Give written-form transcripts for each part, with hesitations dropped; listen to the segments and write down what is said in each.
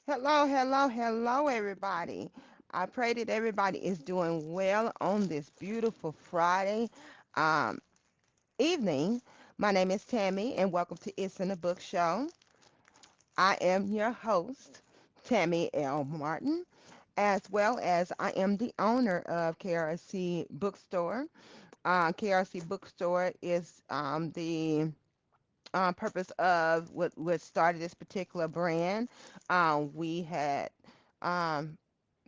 Hello, hello, hello, everybody. I pray that everybody is doing well on this beautiful Friday um, evening. My name is Tammy, and welcome to It's in the Book Show. I am your host, Tammy L. Martin, as well as I am the owner of KRC Bookstore. KRC Bookstore is the purpose of what started this particular brand. We had um,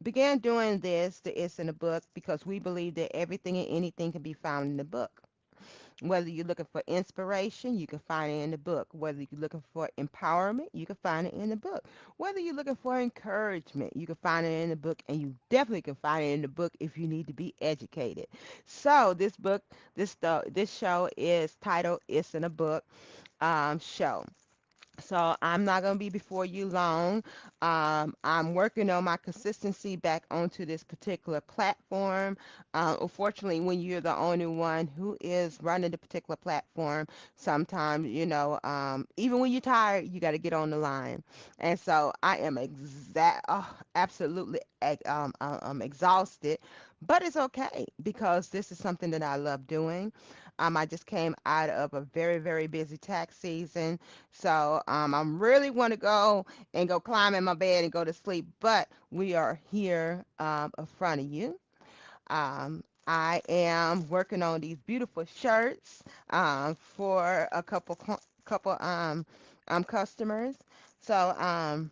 began doing this, the It's in the Book, because we believe that everything and anything can be found in the book. Whether you're looking for inspiration, you can find it in the book. Whether you're looking for empowerment, you can find it in the book. Whether you're looking for encouragement, you can find it in the book, and you definitely can find it in the book if you need to be educated. So this show is titled "It's in a Book" show. So I'm not going to be before you long. I'm working on my consistency back onto this particular platform. Unfortunately, when you're the only one who is running the particular platform, sometimes, even when you're tired, you got to get on the line. And so I am absolutely exhausted, but it's okay because this is something that I love doing. I just came out of a very, very busy tax season. So I'm really want to go and go climb in my bed and go to sleep, but we are here in front of you. I am working on these beautiful shirts for a couple customers. So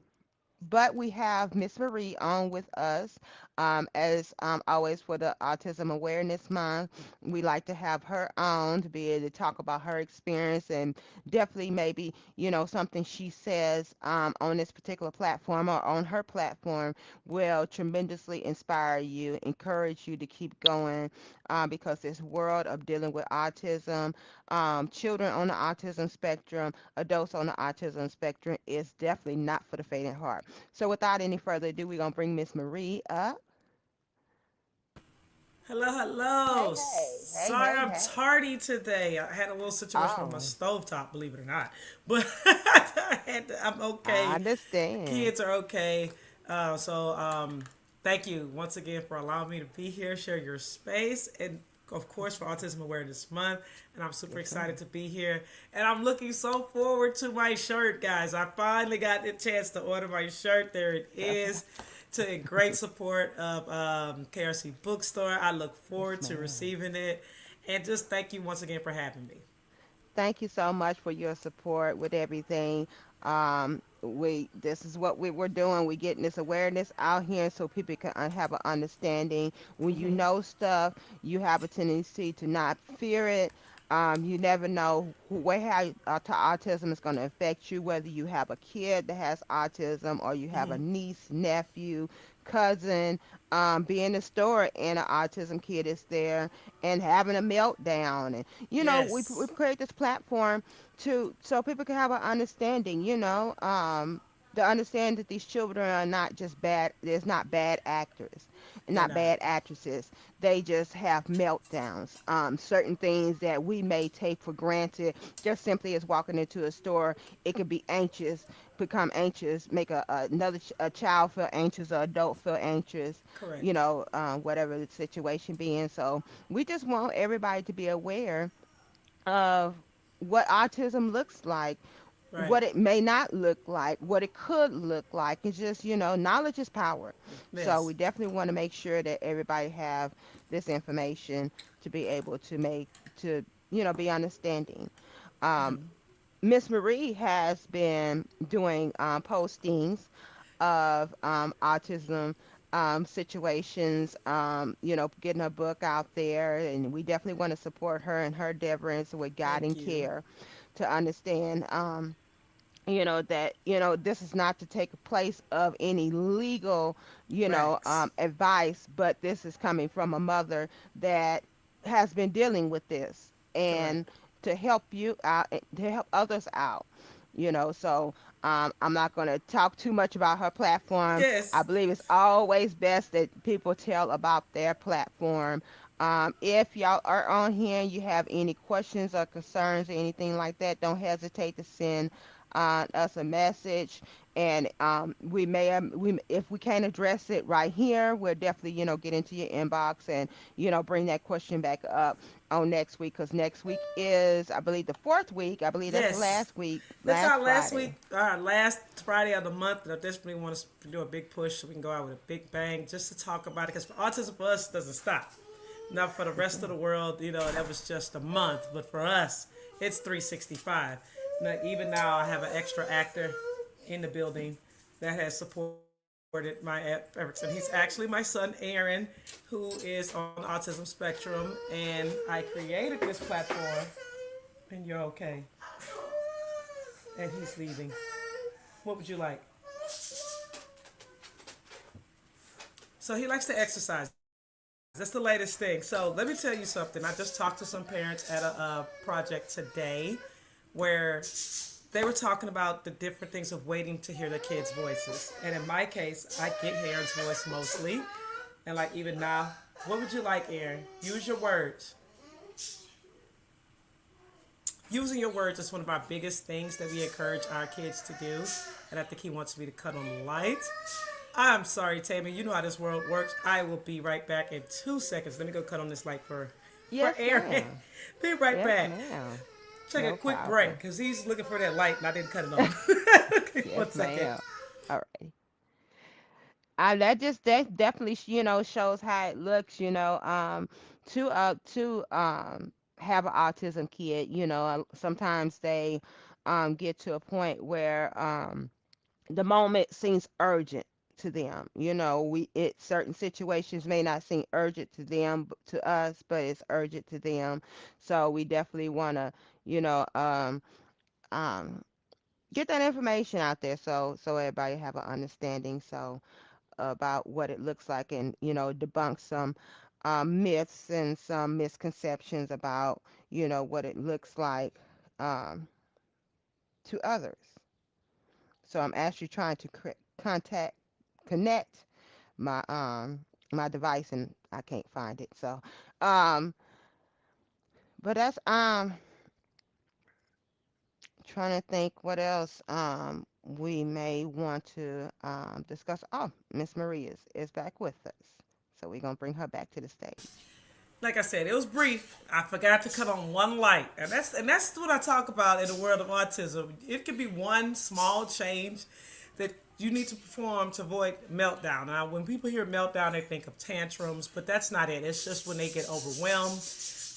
but we have Miss Marie on with us. As always, for the Autism Awareness Month, we like to have her on to be able to talk about her experience and definitely maybe, something she says on this particular platform or on her platform will tremendously inspire you, encourage you to keep going because this world of dealing with autism, children on the autism spectrum, adults on the autism spectrum is definitely not for the faint of heart. So without any further ado, we're gonna bring Miss Marie up. Hello, Hey, hello. hey, hey, Sorry hey, I'm hey. tardy today. I had a little situation with my Oh, stovetop, believe it or not. But I'm I okay. understand. Kids are okay. So thank you once again for allowing me to be here, share your space, and of course for Autism Awareness Month. And I'm super Yes, excited ma'am. to be here. And I'm looking so forward to my shirt, guys. I finally got the chance to order my shirt. There it is. To great support of KRC Bookstore. I look Yes, forward to ma'am. receiving it. And just thank you once again for having me. Thank you so much for your support with everything. We this is what we're doing. We're getting this awareness out here so people can have an understanding. When you know stuff, you have a tendency to not fear it. You never know how autism is going to affect you, whether you have a kid that has autism or you have a niece, nephew, cousin. Being in the store and an autism kid is there and having a meltdown, and we Yes. create this platform to so people can have an understanding, to understand that these children are not just bad. There's not bad actors and They're not not. bad actresses. They just have meltdowns. Certain things that we may take for granted, just simply as walking into a store, it could be anxious, become anxious, make a child feel anxious, or adult feel anxious, Correct. whatever the situation being. So we just want everybody to be aware of what autism looks like, Right. what it may not look like, what it could look like. It's just, knowledge is power. So Yes. we definitely want to make sure that everybody have this information to be able to be understanding. Um, Miss Marie has been doing postings of autism situations, getting her book out there. And we definitely want to support her and her endeavors with Thank guiding you. care to understand, that, this is not to take place of any legal, Rex. advice, but this is coming from a mother that has been dealing with this Correct. and to help you out, to help others out, so I'm not going to talk too much about her platform. I Yes. believe it's always best that people tell about their platform. If y'all are on here and you have any questions or concerns or anything like that, don't hesitate to send us a message, and we may we if we can't address it right here, we'll definitely get into your inbox and bring that question back up on next week, because next week is, I believe, the fourth week. I believe that's the Yes. last week, That's our last last Friday. week, our last Friday of the month. And I desperately want to do a big push so we can go out with a big bang just to talk about it. Because autism for us doesn't stop. Now, for the rest of the world, that was just a month. But for us, it's 365. Now, even now, I have an extra actor in the building that has supported my efforts. And he's actually my son, Aaron, who is on the autism spectrum. And I created this platform. And you're okay. And he's leaving. What would you like? So he likes to exercise. That's the latest thing. So let me tell you something. I just talked to some parents at a project today where they were talking about the different things of waiting to hear their kids' voices. And in my case, I get Aaron's voice mostly. And like even now, what would you like, Aaron? Use your words. Using your words is one of our biggest things that we encourage our kids to do. And I think he wants me to cut on the lights. I'm sorry, Tammy. You know how this world works. I will be right back in 2 seconds. Let me go cut on this light for Yes, Aaron. ma'am. Be right Yes, back. ma'am. Take a No quick break problem. because he's looking for that light and I didn't cut it on. Okay, Yes, 1 second. ma'am. All right. That definitely shows how it looks, to have an autism kid. Sometimes they get to a point where the moment seems urgent to them. We it certain situations may not seem urgent to them, to us, but it's urgent to them. So we definitely want to, you know, um, get that information out there, so everybody have an understanding, so about what it looks like, and debunk some myths and some misconceptions about what it looks like um, to others. So I'm actually trying to connect my my device, and I can't find it. So um but that's trying to think what else we may want to discuss. Oh, Miss Maria is back with us. So we're gonna bring her back to the stage. Like I said, it was brief. I forgot to cut on one light, and that's what I talk about in the world of autism. It could be one small change that you need to perform to avoid meltdown. Now, when people hear meltdown, they think of tantrums, but that's not it. It's just when they get overwhelmed,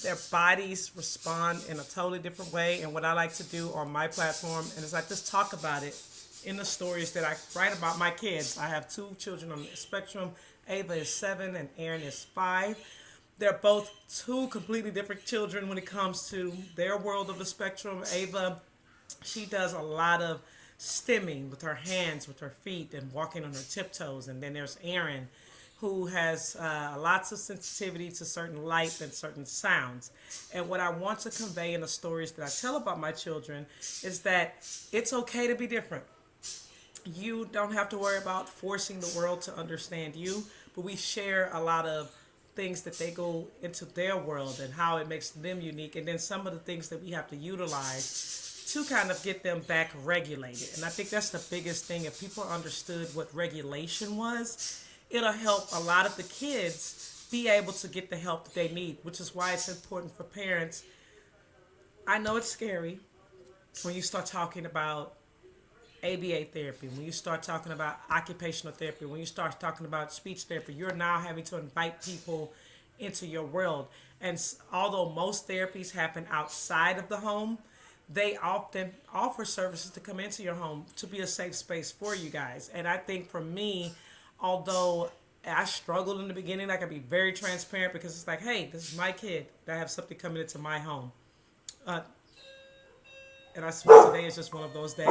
their bodies respond in a totally different way. And what I like to do on my platform, and is I just talk about it in the stories that I write about my kids. I have two children on the spectrum. Ava is 7 and Aaron is 5. They're both two completely different children when it comes to their world of the spectrum. Ava, she does a lot of stimming with her hands, with her feet, and walking on her tiptoes. And then there's Aaron, who has lots of sensitivity to certain light and certain sounds. And what I want to convey in the stories that I tell about my children is that it's okay to be different. You don't have to worry about forcing the world to understand you, but we share a lot of things that they go into their world and how it makes them unique, and then some of the things that we have to utilize to kind of get them back regulated. And I think that's the biggest thing. If people understood what regulation was, it'll help a lot of the kids be able to get the help that they need, which is why it's important for parents. I know it's scary when you start talking about ABA therapy, when you start talking about occupational therapy, when you start talking about speech therapy, you're now having to invite people into your world. And although most therapies happen outside of the home, they often offer services to come into your home to be a safe space for you guys. And I think for me, although I struggled in the beginning, I can be very transparent because it's like, hey, this is my kid. I have something coming into my home. Uh, and I swear today is just one of those days.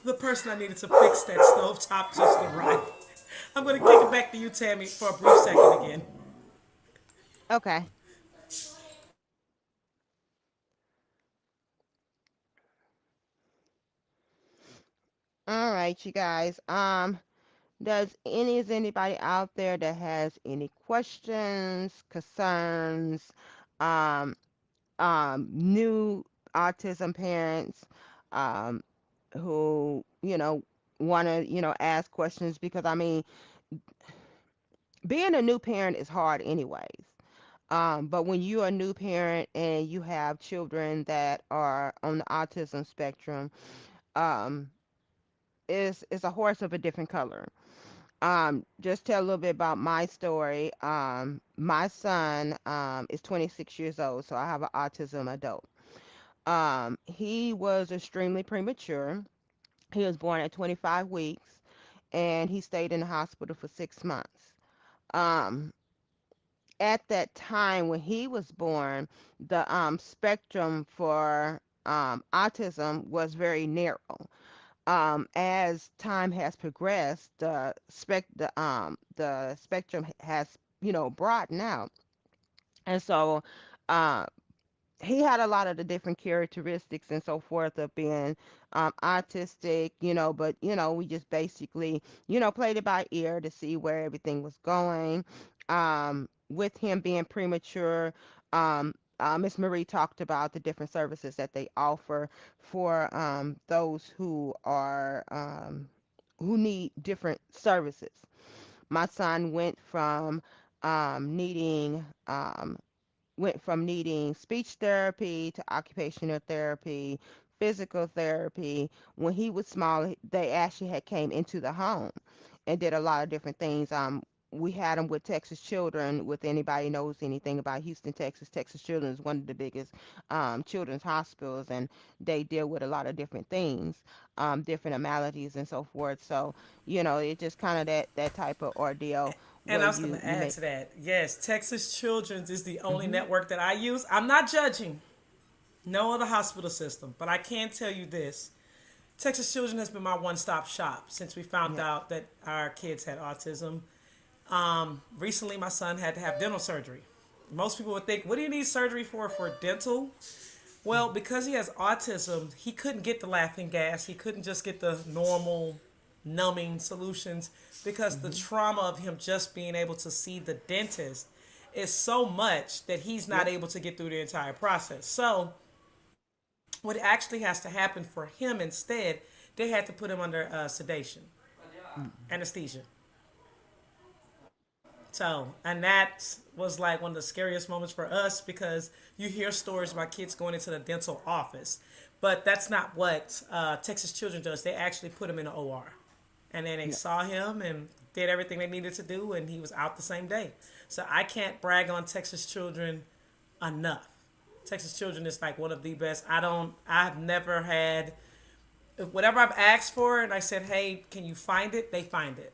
The person I needed to fix that stove top just arrived. I'm going to kick it back to you, Tammy, for a brief second again. Okay. All right, you guys. Is anybody out there that has any questions, concerns, um, new autism parents? Um, who, want to, ask questions because I mean, being a new parent is hard anyways. But when you're a new parent and you have children that are on the autism spectrum, um, it's a horse of a different color. Just tell a little bit about my story. My son is 26 years old, so I have an autism adult. He was extremely premature. He was born at 25 weeks, and he stayed in the hospital for 6 months. Um, at that time when he was born, the spectrum for autism was very narrow. As time has progressed, the spectrum has broadened out, and so uh, he had a lot of the different characteristics and so forth of being autistic, but we just basically played it by ear to see where everything was going. With him being premature, Miss Marie talked about the different services that they offer for those who need different services. My son needing went from needing speech therapy to occupational therapy, physical therapy. When he was small, they actually had came into the home and did a lot of different things. We had him with Texas Children. With anybody knows anything about Houston, Texas, Texas Children is one of the biggest children's hospitals, and they deal with a lot of different things, different maladies and so forth. So it's just kind of that type of ordeal And where I was going you to you add may. to that. Yes, Texas Children's is the only Hmm. network that I use. I'm not judging no other hospital system, but I can tell you this. Texas Children has been my one-stop shop since we found Yes. out that our kids had autism. Recently, my son had to have dental surgery. Most people would think, what do you need surgery for dental? Well, Hmm. because he has autism, he couldn't get the laughing gas. He couldn't just get the normal numbing solutions because the Hmm. trauma of him just being able to see the dentist is so much that he's not Yep. able to get through the entire process. So, what actually has to happen for him instead, they had to put him under sedation, Hmm. anesthesia. So, and that was like one of the scariest moments for us because you hear stories about kids going into the dental office. But that's not what Texas Children does. They actually put him in an OR. And then they Yep. saw him and did everything they needed to do, and he was out the same day. So I can't brag on Texas Children enough. Texas Children is like one of the best. I've never had, whatever I've asked for and I said, hey, can you find it? They find it.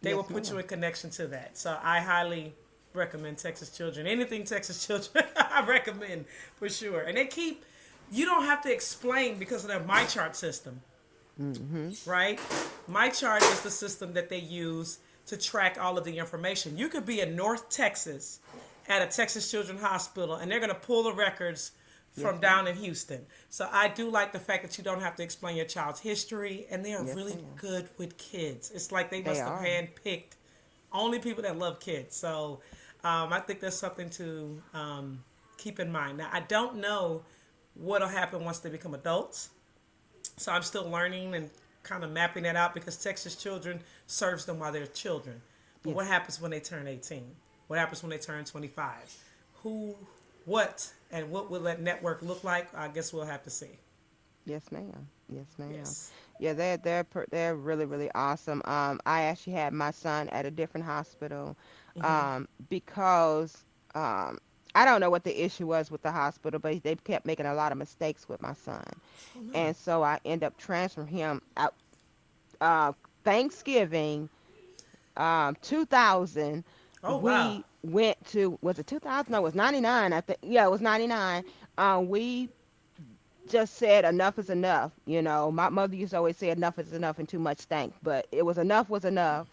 They will Yes, put you ma'am. in connection to that. So I highly recommend Texas Children. Anything Texas Children, I recommend for sure. And you don't have to explain because of their My Chart system, Hmm. right? My Chart is the system that they use to track all of the information. You could be in North Texas at a Texas Children's Hospital, and they're going to pull the records from Yes, ma'am. down in Houston. So I do like the fact that you don't have to explain your child's history, and they are Yes, really ma'am. good with kids. It's like they They must have are. handpicked only people that love kids. So I think that's something to keep in mind. Now I don't know what'll happen once they become adults. So I'm still learning and kind of mapping that out because Texas Children serves them while they're children. But Yes. what happens when they turn 18? What happens when they turn 25? Who, what, and what will that network look like? I guess we'll have to see. Yes, ma'am. Yes, ma'am. Yes. Yeah, they're really really awesome. I actually had my son at a different hospital, because um, I don't know what the issue was with the hospital, but they kept making a lot of mistakes with my son, Oh no. and so I end up transferring him out. Uh, Thanksgiving 2000, Oh wow. we went to, was it 2000? No, it was 99. I think, yeah, it was 99. We just said enough is enough. My mother used to always say enough is enough and too much stank, but it was enough was enough.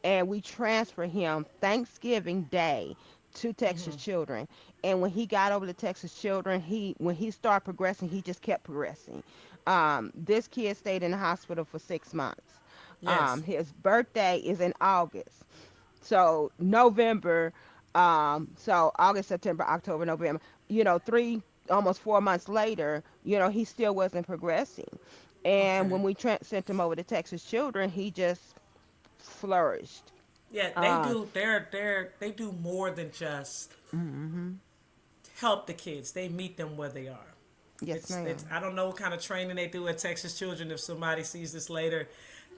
And we transferred him Thanksgiving Day to Texas Children. And when he got over to Texas Children, when he started progressing, he just kept progressing. This kid stayed in the hospital for 6 months. Yes. His birthday is in August. So November, so August, September, October, November, 3, almost 4 months later, he still wasn't progressing. And Okay. when we sent him over to Texas Children, he just flourished. Yeah, they Uh, do. They do more than just hmm help the kids. They meet them where they are. Yes, It's ma'am. I don't know what kind of training they do at Texas Children. If somebody sees this later,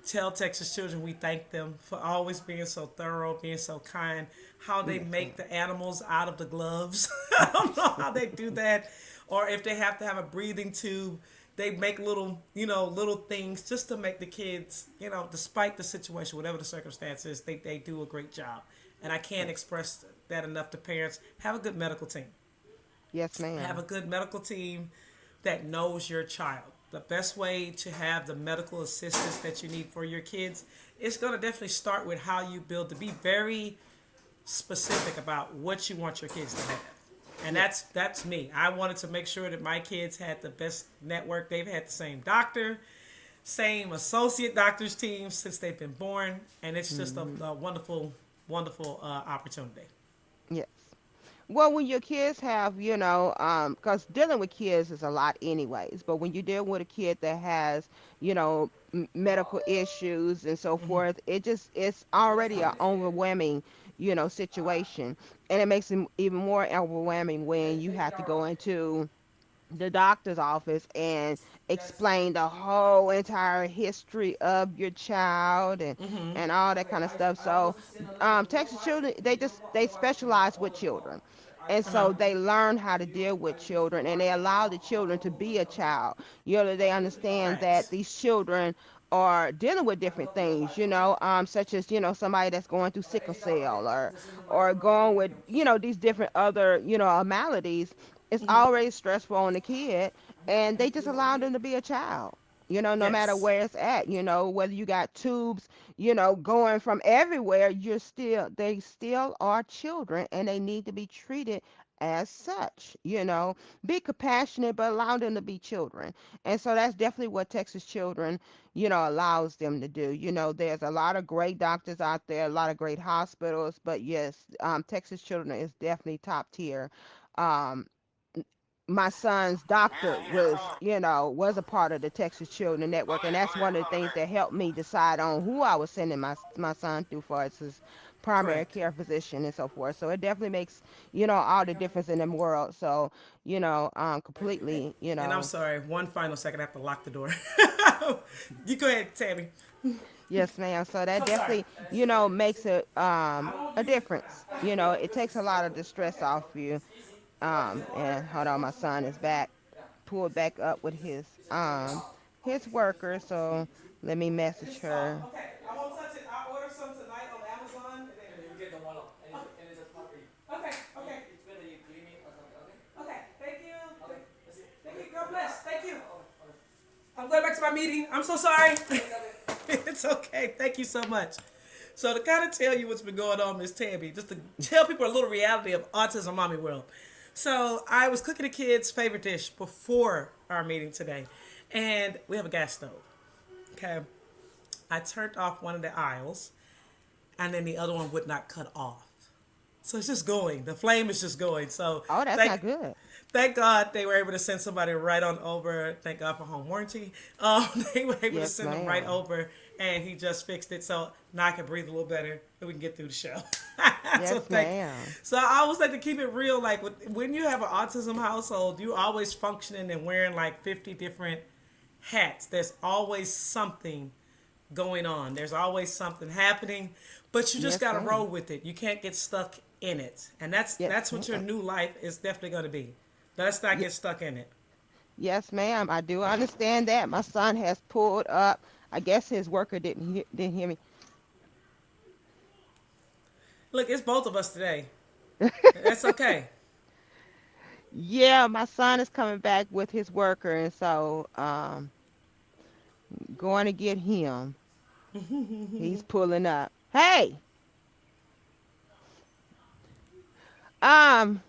tell Texas Children we thank them for always being so thorough, being so kind. How they Yes, make ma'am. the animals out of the gloves. I don't know how they do that, or if they have to have a breathing tube. They make little, little things just to make the kids, despite the situation, whatever the circumstances, they do a great job. And I can't Yes, express that enough to parents. Have a good medical team. yes, Have a ma'am. good medical team that knows your child. The best way to have the medical assistance that you need for your kids is going to definitely start with how you build to be very specific about what you want your kids to have. And Yes, that's me. I wanted to make sure that my kids had the best network. They've had the same doctor, same associate doctors team since they've been born, and it's just hmm a wonderful, wonderful opportunity. yes. Well, when your kids have, because dealing with kids is a lot anyways, but when you deal with a kid that has, medical issues and so forth, it's already an overwhelming, situation. And it makes it even more overwhelming when you have to go into the doctor's office and explain the whole entire history of your child and all that kind of stuff. So Texas Children, they specialize with children, and Uh huh. so they learn how to deal with children, and they allow the children to be a child. They understand that Facts. these children are dealing with different things, such as somebody that's going through sickle cell or going with these different other maladies. It's already stressful on the kid, and they just allow them to be a child. No matter Yes. where it's at, whether you got tubes, going from everywhere, they still are children, and they need to be treated as such. Be compassionate, but allow them to be children. And so that's definitely what Texas Children, allows them to do. There's a lot of great doctors out there, a lot of great hospitals, but yes, Texas Children is definitely top tier. Um, my son's doctor was a part of the Texas Children Network, and that's one of the things that helped me decide on who I was sending my son through for as his primary Correct. care physician and so forth. So it definitely makes all the difference in the world. So completely, And I'm sorry, one final second, I have to lock the door. You go ahead, Tammy. yes, ma'am. So that I'm sorry. definitely makes a difference. It takes a lot of the stress off you. And hold on, my son is back, pulled back up with his worker. So let me message her. Okay, I won't touch it. I'll order some tonight on Amazon. And then you get the one off. And it's a part for you. Okay, okay. It's better you clean it or something, okay? Okay, thank you. Okay, that's it. Thank you. God bless. Thank you. I'm going back to my meeting. I'm so sorry. It's okay. Thank you so much. So to kind of tell you what's been going on, Miss Tammy, just to tell people a little reality of autism mommy world. So I was cooking the kids' favorite dish before our meeting today, and we have a gas stove. Okay, I turned off one of the aisles, and then the other one would not cut off. So it's just going. The flame is just going. So Oh, that's not thank good. thank God they were able to send somebody right on over. Thank God for home warranty. They were able to Yes, send them right ma'am. over, and he just fixed it. So now I can breathe a little better, and we can get through the show. So Yes, thank. ma'am. So I always like to keep it real. Like when you have an autism household, you always functioning and wearing like 50 different hats. There's always something going on. There's always something happening, but you just Yes, gotta roll ma'am. with it. You can't get stuck in it, and that's Yes, that's what your ma'am. new life is definitely gonna be. Let's not Ye- get stuck in it. Yes, ma'am. I do understand that. My son has pulled up. I guess his worker didn't hear me. Look, it's both of us today. That's okay. Yeah, my son is coming back with his worker, and so going to get him. He's pulling up. Hey, um,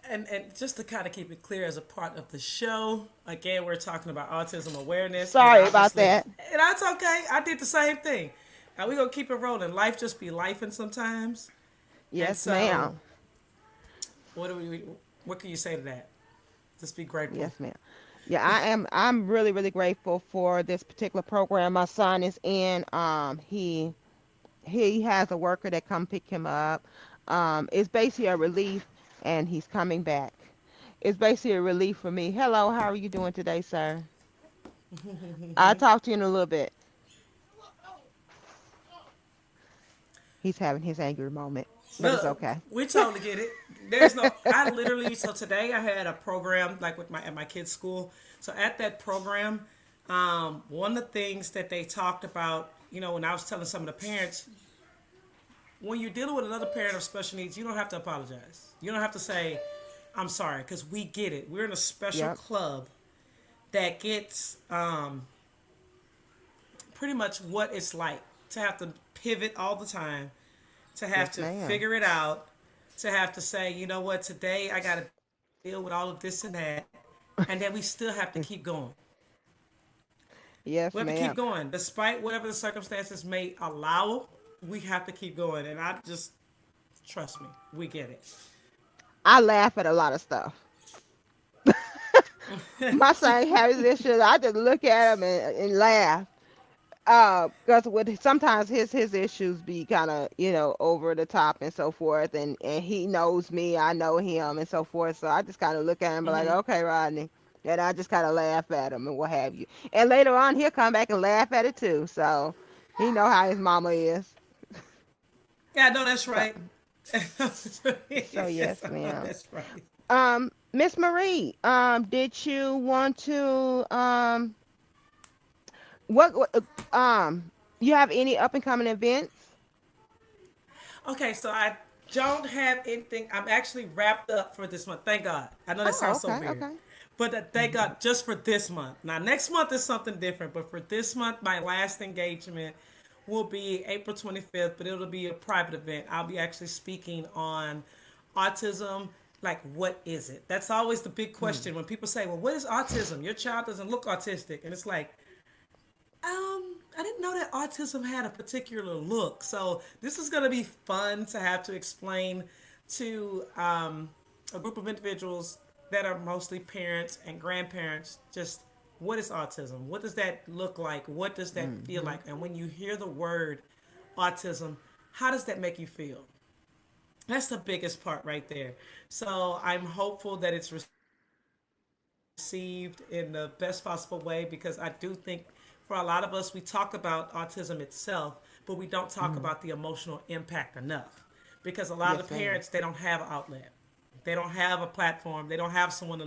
And just to kind of keep it clear as a part of the show, again, we're talking about autism awareness, and sorry about obviously, that. and that's okay. I did the same thing. And we gonna keep it rolling. Life just be lifing sometimes. And Yes, so, ma'am. what do we? What can you say to that? Just be grateful. Yes, ma'am. Yeah, I'm really, really grateful for this particular program my son is in. He has a worker that come pick him up. It's basically a relief, and he's coming back. It's basically a relief for me. Hello, how are you doing today, sir? I'll talk to you in a little bit. He's having his angry moment, but it's Look, okay. we totally get it. There's no. I literally. So today I had a program like with my at my kids' school. So at that program, one of the things that they talked about, when I was telling some of the parents, when you're dealing with another parent of special needs, you don't have to apologize. You don't have to say, "I'm sorry," because we get it. We're in a special Yep. club that gets pretty much what it's like to have to pivot all the time, to have Yes, to ma'am. figure it out, to have to say, you know what, today I got to deal with all of this and that, and then we still have to keep going. We have to Yes, keep ma'am. going. Despite whatever the circumstances may allow, we have to keep going. And I just, trust me, we get it. I laugh at a lot of stuff. My son has this shit. I just look at him and laugh. Because with sometimes his issues be kind of over the top and so forth, and he knows me, I know him, and so forth. So I just kind of look at him, and be like, okay, Rodney, and I just kind of laugh at him and what have you. And later on, he'll come back and laugh at it too. So he know how his mama is. Yeah, I know that's So right. so yes, Yes, I know ma'am. that's right. Miss Marie, did you want to what you have any up and coming events? Okay, so I don't have anything. I'm actually wrapped up for this month. Thank God. I know that Oh, sounds so okay, weird. okay. But thank God just for this month. Now, next month is something different. But for this month, my last engagement will be April 25th, but it'll be a private event. I'll be actually speaking on autism. Like, what is it? That's always the big Mm, question when people say, well, what is autism? Your child doesn't look autistic. And it's like, I didn't know that autism had a particular look. So this is going to be fun to have to explain to a group of individuals that are mostly parents and grandparents just what is autism? What does that look like? What does that feel mm-hmm. like? And when you hear the word autism, how does that make you feel? That's the biggest part right there. So I'm hopeful that it's received in the best possible way because I do think for a lot of us, we talk about autism itself, but we don't talk about the emotional Mm. impact enough. Because a lot of the parents, they don't Yes, have an ma'am. outlet. They don't have a platform. They don't have someone to listen to.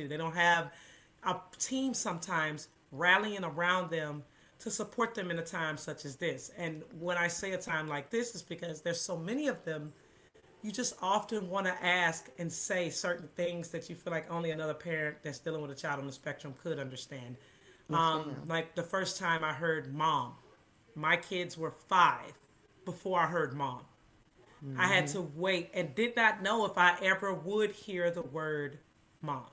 They don't have a team sometimes rallying around them to support them in a time such as this. And when I say a time like this, is because there's so many of them you just often want to ask and say certain things that you feel like only another parent that's dealing with a child on the spectrum could understand. Yes, ma'am. Like the first time I heard mom, my kids were 5 before I heard mom. I had Mm-hmm. to wait and did not know if I ever would hear the word mom.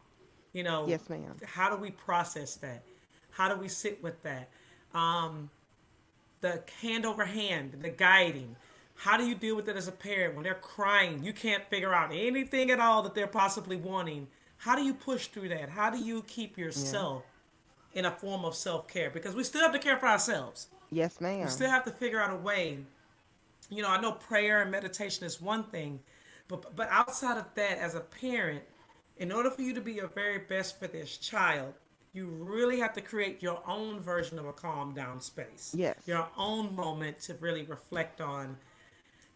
You know, Yes, ma'am. how do we process that? How do we sit with that? The hand over hand, the guiding. How do you deal with it as a parent when they're crying? You can't figure out anything at all that they're possibly wanting. How do you push through that? How do you keep Yeah. yourself in a form of self care? Because we still have to care for ourselves. Yes, We ma'am. still have to figure out a way. I know prayer and meditation is one thing, but outside of that, as a parent, in order for you to be your very best for this child, you really have to create your own version of a calm down space, Yes. your own moment to really reflect on,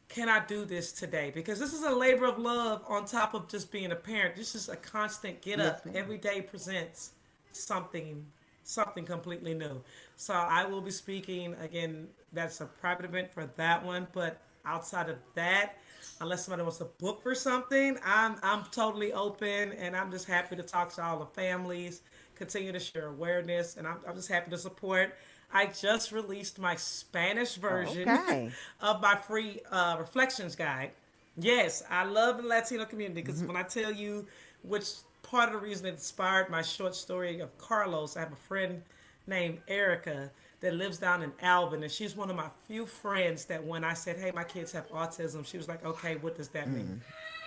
can I do this today? Because this is a labor of love on top of just being a parent. This is a constant get Yes, up. ma'am. Every day presents something something completely new. So I will be speaking again. That's a private event for that one. But outside of that, unless somebody wants to book for something, I'm totally open, and I'm just happy to talk to all the families, continue to share awareness, and I'm just happy to support. I just released my Spanish version Okay. of my free reflections guide. Yes, I love the Latino community because Hmm. when I tell you which part of the reason it inspired my short story of Carlos, I have a friend named Erica that lives down in Alvin, and she's one of my few friends that when I said, "Hey, my kids have autism," she was like, "Okay, what does that mean? Mm.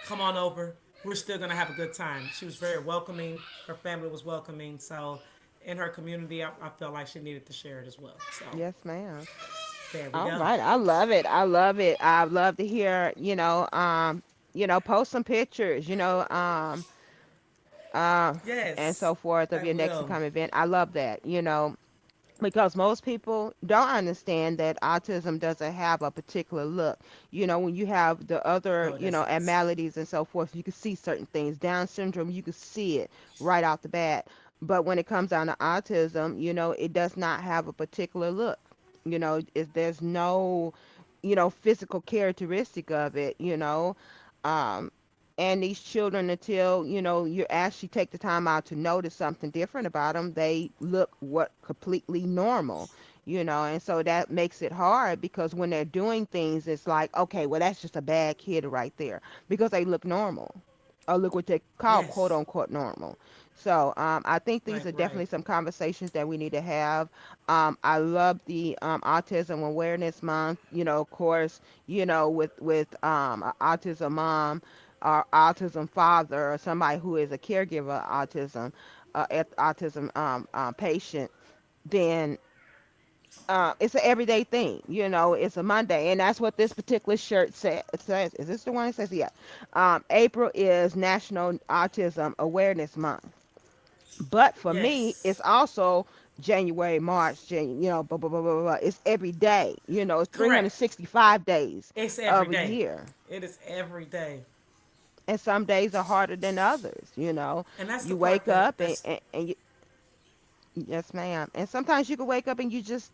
Come on over. We're still gonna have a good time." She was very welcoming. Her family was welcoming. So, in her community, I felt like she needed to share it as well. So, Yes, ma'am. there we All go. right. I love it. I love it. I love to hear, post some pictures, uh, and Yes, so forth of I your next will. upcoming event. I love that, because most people don't understand that autism doesn't have a particular look. When you have the other, No, it doesn't. maladies and so forth, you can see certain things. Down syndrome, you can see it right off the bat. But when it comes down to autism, it does not have a particular look. There's no, physical characteristic of it, Um, and these children, until you actually take the time out to notice something different about them, they look what completely normal. And so that makes it hard, because when they're doing things, it's like, okay, well, that's just a bad kid right there, because they look normal, or look what they call quote Yes. unquote normal. So I think these Right. are Right. definitely some conversations that we need to have. I love the Autism Awareness Month. Of course, with a autism mom or autism father, or somebody who is a caregiver of autism patient, then it's an everyday thing. It's a Monday, and that's what this particular shirt says. Is this the one that says, yeah? April is National Autism Awareness Month, but for me, it's Yes. also January, March, blah, blah, blah, blah, blah. It's every day. It's Correct. 365 days It's every of a day. year. It is every day. And some days are harder than others. And that's the You part wake up and, that's and, and you, yes, ma'am. And sometimes you can wake up and you just,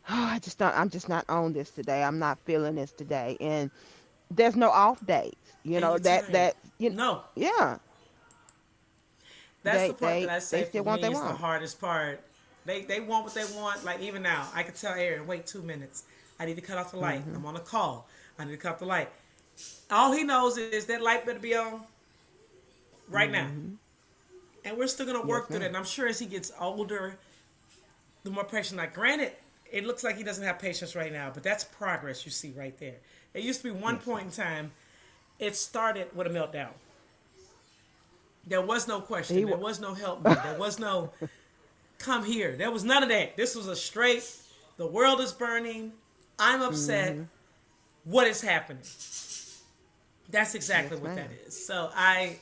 oh, I'm just not on this today. I'm not feeling this today. And there's no off days. and you're That, tired. you know, No, yeah, that's the part that I they say for still want me they is the want. hardest part. They want what they want. Like even now, I could tell Aaron, wait 2 minutes. I need to cut off the light. Hmm. I'm on a call. I need to cut off the light. All he knows is that light better be on right now. Hmm. And we're still gonna Yes, work through that. ma'am. And I'm sure as he gets older, the more patient. Like granted, it looks like he doesn't have patience right now, but that's progress you see right there. It used to be one Yes, point ma'am. in time, it started with a meltdown. There was no question. He There wa- was no help me. There was no come here. There was none of that. This was a straight, the world is burning. I'm upset. Hmm. What is happening? That's exactly Yes, what that ma'am. is. So I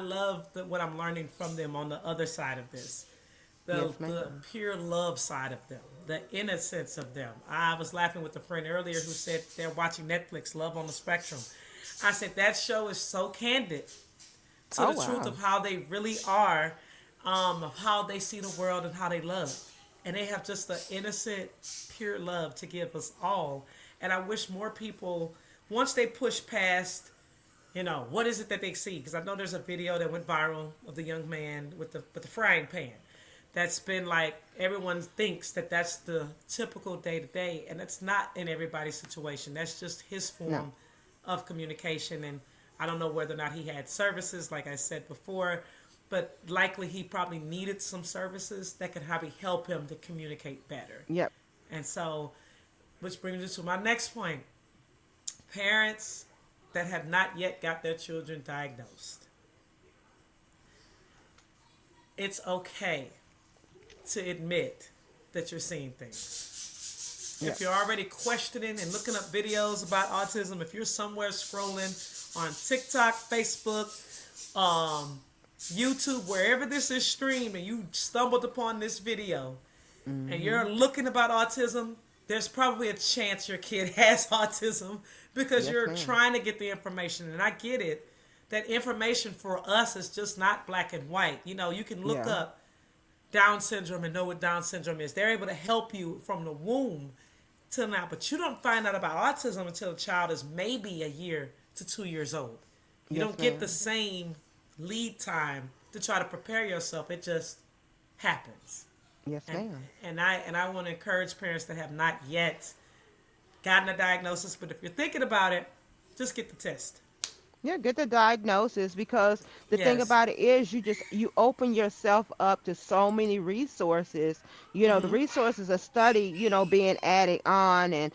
love what I'm learning from them on the other side of this. Yes, The ma'am. pure love side of them, the innocence of them. I was laughing with a friend earlier who said they're watching Netflix, Love on the Spectrum. I said that show is so candid to Oh, the truth wow. of how they really are, of how they see the world and how they love. And they have just the innocent, pure love to give us all. And I wish more people, once they push past, what is it that they see? Because I know there's a video that went viral of the young man with the frying pan. That's been like everyone thinks that that's the typical day to day, and it's not in everybody's situation. That's just his No. form of communication, and I don't know whether or not he had services, like I said before, but likely he probably needed some services that could probably help him to communicate better. Yep. And so, which brings us to my next point: parents that have not yet got their children diagnosed. It's okay to admit that you're seeing things. If Yep. you're already questioning and looking up videos about autism, if you're somewhere scrolling on TikTok, Facebook, um, YouTube, wherever this is streamed, and you stumbled upon this video and Hmm. you're looking about autism, there's probably a chance your kid has autism because Yes, you're ma'am. trying to get the information. And I get it. That information for us is just not black and white. You can look Yeah. up Down syndrome and know what Down syndrome is. They're able to help you from the womb till now, but you don't find out about autism until the child is maybe a year to 2 years old. You Yes, don't get the ma'am. same lead time to try to prepare yourself. It just happens. Yes, And ma'am. I want to encourage parents that have not yet gotten a diagnosis, but if you're thinking about it, just get the test. Yeah, get the diagnosis, because the thing Yes. about it is you open yourself up to so many resources. You know, the resources of study, being added on, and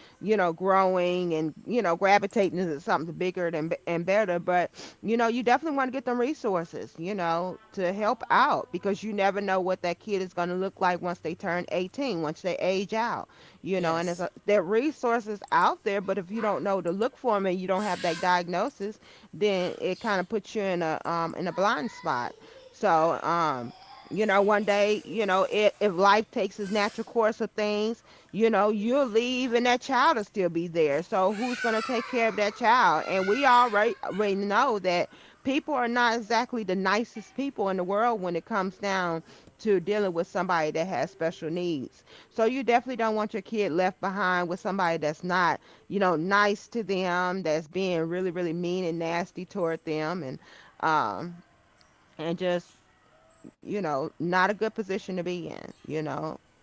growing, and gravitating to something bigger and better. But you definitely want to get them resources, to help out, because you never know what that kid is going to look like once they turn 18, once they age out. And Yes. there are resources out there, but if you don't know to look for them and you don't have that diagnosis, then it kind of puts you in a blind spot. So one day, if life takes its natural course of things, you'll leave and that child will still be there. So who's going to take care of that child? And we already know that people are not exactly the nicest people in the world when it comes down to dealing with somebody that has special needs. So you definitely don't want your kid left behind with somebody that's not, nice to them, that's being really, really mean and nasty toward them, um, and just, not a good position to be in.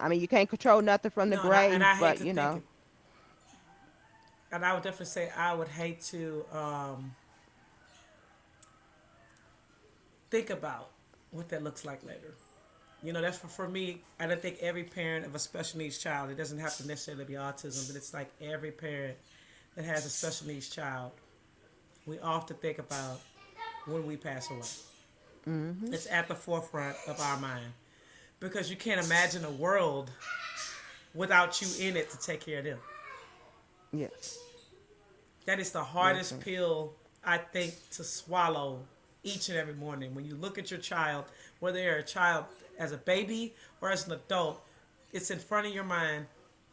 I mean, you can't control nothing from the No, and grave, I hate but to think it, and I would definitely say I would hate to think about what that looks like later. That's for me. I don't think every parent of a special needs child, it doesn't have to necessarily be autism, but it's like every parent that has a special needs child, we often think about when we pass away. hmm It's at the forefront of our mind because you can't imagine a world without you in it to take care of them. yes, That is the yes, hardest pill, I think, to swallow each and every morning. When you look at your child, whether you're a child as a baby or as an adult, it's in front of your mind,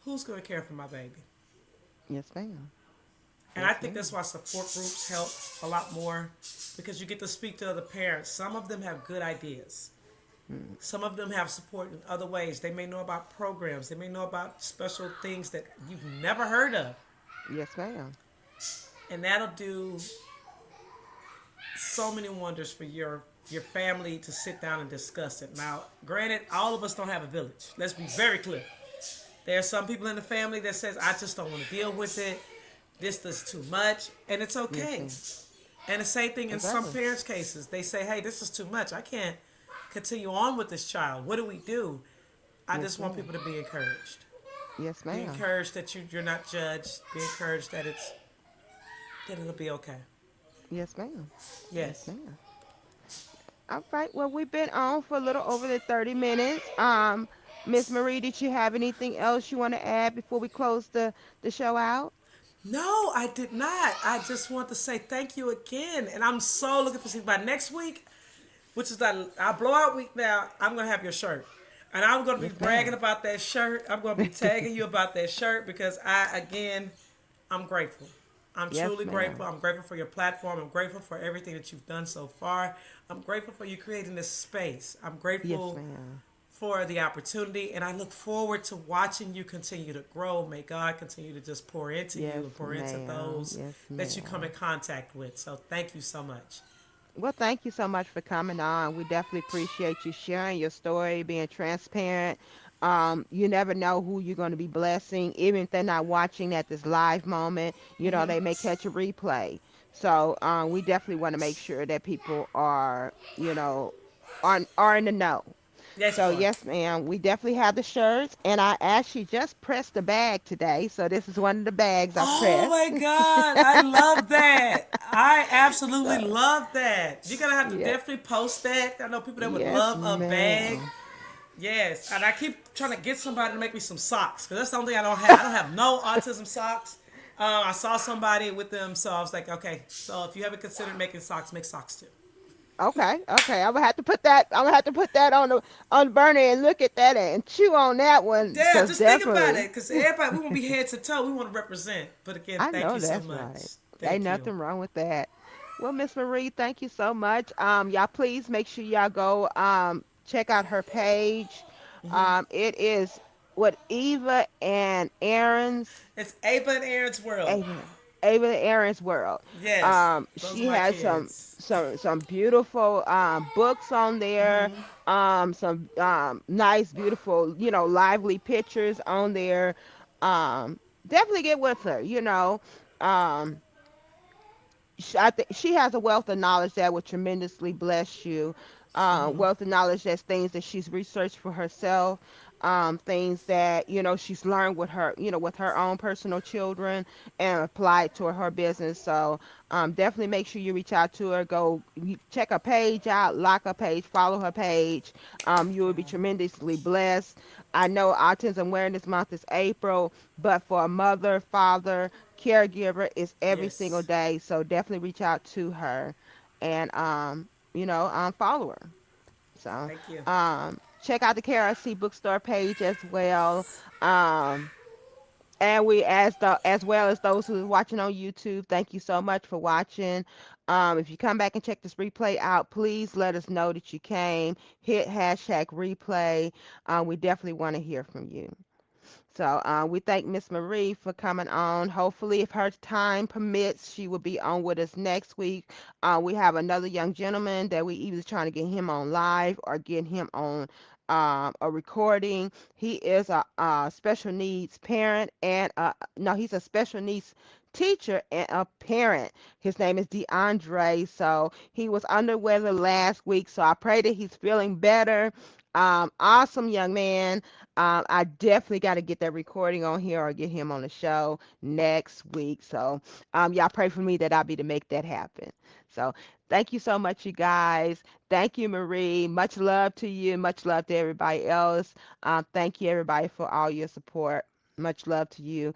who's going to care for my baby? yes, ma'am, And I yes, think that's ma'am, why support groups help a lot more because you get to speak to other parents. Some of them have good ideas. mm, Some of them have support in other ways. They may know about programs. They may know about special things that you've never heard of. yes, ma'am, And that'll do so many wonders for your family to sit down and discuss it. Now, granted, all of us don't have a village. Let's be very clear. There are some people in the family that says, I just don't want to deal with it. This is too much. And it's yes, okay. ma'am, And the same thing in some exactly, parents' cases. They say, hey, this is too much. I can't continue on with this child. What do we do? I yes, just want ma'am, people to be encouraged. yes, Be ma'am, encouraged that you're not judged. Be encouraged that it'll be okay. yes, ma'am, yes, Yes. ma'am. All right. Well, we've been on for a little over the 30 minutes. Miss Marie, did you have anything else you want to add before we close the show out? No, I did not. I just want to say thank you again. And I'm so looking for see by next week, which is our blowout week now, I'm gonna have your shirt. And I'm gonna be Yes, bragging ma'am. about that shirt. I'm gonna be tagging you about that shirt because I'm grateful. I'm Yes, truly grateful. ma'am. I'm grateful for your platform. I'm grateful for everything that you've done so far. I'm grateful for you creating this space. I'm Yes, grateful ma'am. for the opportunity, and I look forward to watching you continue to grow. May God continue to just pour into you Yes, and pour into ma'am. those Yes, that you come in ma'am. contact with. So thank you so much. Well, thank you so much for coming on. We definitely appreciate you sharing your story, being transparent. You never know who you're going to be blessing, even if they're not watching at this live moment. They may catch a replay. So we definitely want to make sure that people are, are in the know. Yes, So you are. yes, ma'am, we definitely have the shirts, and I actually just pressed the bag today. So this is one of the bags I Oh pressed. my God, I love that. I absolutely So love that. You're gonna have to yeah, definitely post that. I know people that would yes, love a bag. ma'am. Yes, and I keep trying to get somebody to make me some socks because that's the only thing I don't have. I don't have no autism socks. I saw somebody with them, so I was like, okay. So if you haven't considered making socks, make socks too. Okay, okay. I'm gonna have to put that. I'm gonna have to put that on the burner and look at that and chew on that one, Yeah, because just think about definitely, it, because everybody we want to be head to toe. We want to represent. But again, I thank know you so that's right. much. Ain't Thank you. nothing wrong with that. Well, Miss Marie, thank you so much. Y'all please make sure y'all go check out her page. It is what Eva and Aaron's It's Ava and Aaron's world. Ava Ava and Aaron's World. Yes, those are She my has some kids. some some beautiful books on there. Some nice, beautiful, lively pictures on there. Um, Definitely get with her. Um, I think she has a wealth of knowledge that would tremendously bless you. Wealth of knowledge, that's things that she's researched for herself, things that she's learned with her, with her own personal children and applied to her business. So definitely make sure you reach out to her. Go check her page out, like her page, follow her page. You will be tremendously blessed. I know Autism Awareness Month is April, but for a mother, father, caregiver is every single Yes. day. So definitely reach out to her and follow her. So Thank you. check out the KRC bookstore page as well. Um and we as well as those who are watching on YouTube, thank you so much for watching. If you come back and check this replay out, please let us know that you came. Hit hashtag replay. We definitely want to hear from you. So we thank Miss Marie for coming on. Hopefully, if her time permits, she will be on with us next week. We have another young gentleman that we either trying to get him on live or get him on a recording. He is a special needs parent and no, he's a special needs teacher and a parent. His name is DeAndre. So he was under weather last week. So I pray that he's feeling better. Awesome young man. I definitely got to get that recording on here or get him on the show next week. So, y'all pray for me that I'll be to make that happen. So, thank you so much, you guys. Thank you, Marie. Much love to you. Much love to everybody else. Thank you, everybody, for all your support. Much love to you.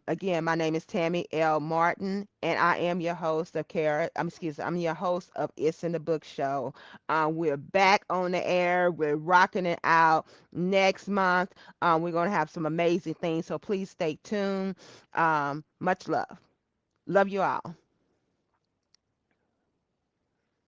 Again, my name is Tammy L. Martin, and I am your host of I'm your host of It's in the Book Show. We're back on the air. We're rocking it out next month. We're going to have some amazing things, so please stay tuned. Much love. Love you all.